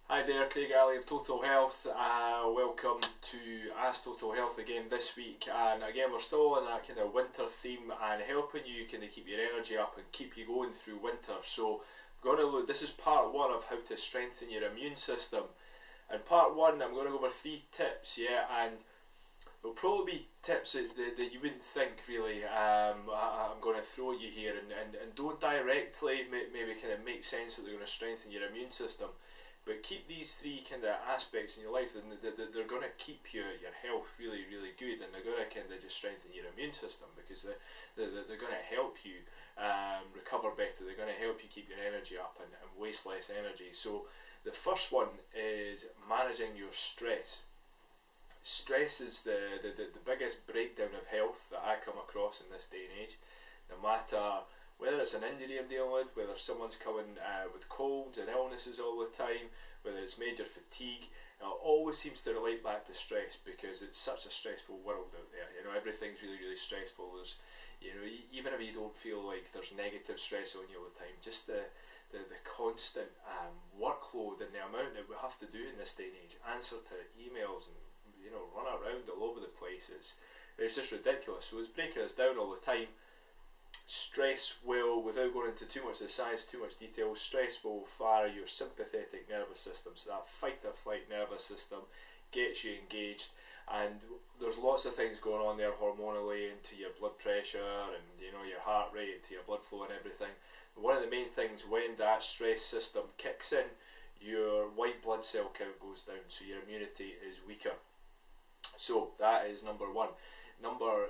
Hi there, Craig Alley of Total Health. Welcome to Ask Total Health again this week, and again we're still on that kind of winter theme and helping you kind of keep your energy up and keep you going through winter. So we're going to look, this is part one of how to strengthen your immune system. And part one, I'm going to go over 3 tips, and there'll probably be tips that you wouldn't think really I'm going to throw you here, and don't directly maybe kind of make sense that they're going to strengthen your immune system. But keep these 3 kind of aspects in your life, and they're going to keep your health really, really good, and they're going to kind of just strengthen your immune system, because they're going to help you recover better. They're going to help you keep your energy up and waste less energy. So the first one is managing your stress. Stress is the biggest breakdown of health that I come across in this day and age. No matter whether it's an injury I'm dealing with, whether someone's coming with colds and illnesses all the time, whether it's major fatigue, it always seems to relate back to stress, because it's such a stressful world out there. You know, everything's really, really stressful. There's, you know, even if you don't feel like there's negative stress on you all the time, just the constant workload and the amount that we have to do in this day and age, answer to emails and, you know, run around all over the place. It's just ridiculous. So it's breaking us down all the time. Stress will, without going into too much of the science, too much detail, stress will fire your sympathetic nervous system. So that fight or flight nervous system gets you engaged, and there's lots of things going on there hormonally, into your blood pressure and, you know, your heart rate, to your blood flow and everything. But one of the main things, when that stress system kicks in, your white blood cell count goes down, so your immunity is weaker. So that is number 1. Number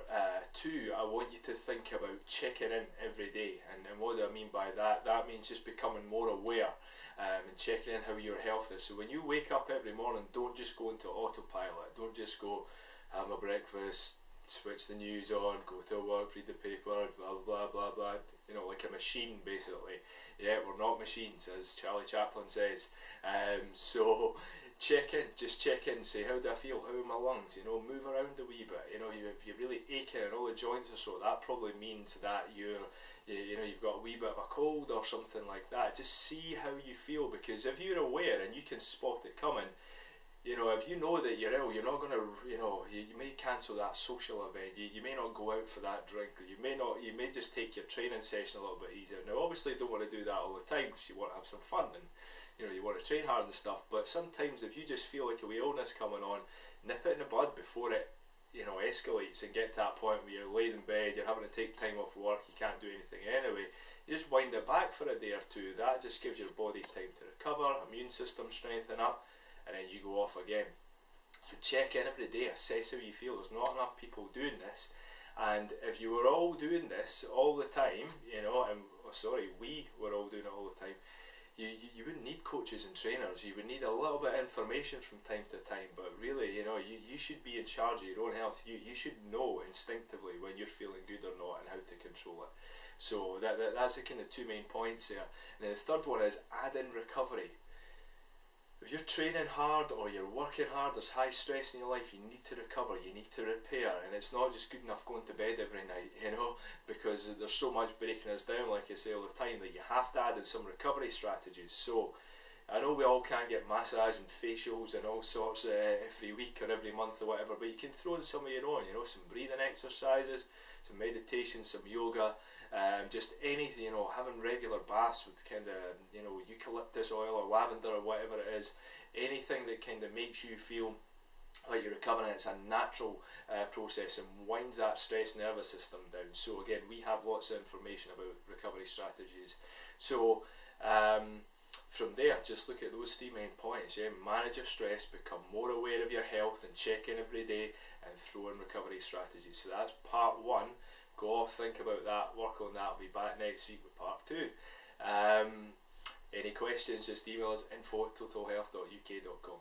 2, I want you to think about checking in every day. And what do I mean by that? That means just becoming more aware and checking in how your health is. So when you wake up every morning, don't just go into autopilot. Don't just go, have my breakfast, switch the news on, go to work, read the paper, blah blah blah blah, you know, like a machine basically. Yeah, we're not machines, as Charlie Chaplin says. So check in, just check in, say, how do I feel, how are my lungs, you know, move around a wee bit. You know, if you're really aching and all the joints are sore, that probably means that you know, you've got a wee bit of a cold or something like that. Just see how you feel, because if you're aware and you can spot it coming, you know, if you know that you're ill, you're not going to, you know, you may cancel that social event, you may not go out for that drink, or you may just take your training session a little bit easier. Now obviously you don't want to do that all the time, because you want to have some fun and, you know, you want to train hard and stuff, but sometimes if you just feel like a wee illness coming on, nip it in the bud before it, you know, escalates and get to that point where you're laid in bed, you're having to take time off work, you can't do anything anyway. You just wind it back for a day or 2. That just gives your body time to recover, immune system strengthen up, and then you go off again. So check in every day, assess how you feel. There's not enough people doing this, and if you were all doing this all the time, you know, and we were all doing it all the time, you wouldn't need coaches and trainers. You would need a little bit of information from time to time, but really, you know, you should be in charge of your own health. You should know instinctively when you're feeling good or not and how to control it. So that's the kind of 2 main points there. And then the third one is add in recovery. If you're training hard or you're working hard, there's high stress in your life, you need to recover, you need to repair, and it's not just good enough going to bed every night, you know, because there's so much breaking us down, like I say all the time, that you have to add in some recovery strategies. So I know we all can't get massage and facials and all sorts every week or every month or whatever, but you can throw in some of your own, you know, some breathing exercises, some meditation, some yoga, just anything, you know, having regular baths with kind of, you know, eucalyptus oil or lavender or whatever it is, anything that kind of makes you feel like you're recovering. It's a natural process and winds that stress nervous system down. So again, we have lots of information about recovery strategies. So from there, just look at those 3 main points. Yeah, manage your stress, become more aware of your health, and check in every day, and throw in recovery strategies. So that's part 1. Go off, think about that, work on that. I'll be back next week with part 2. Any questions, just email us info@totalhealth.uk.com.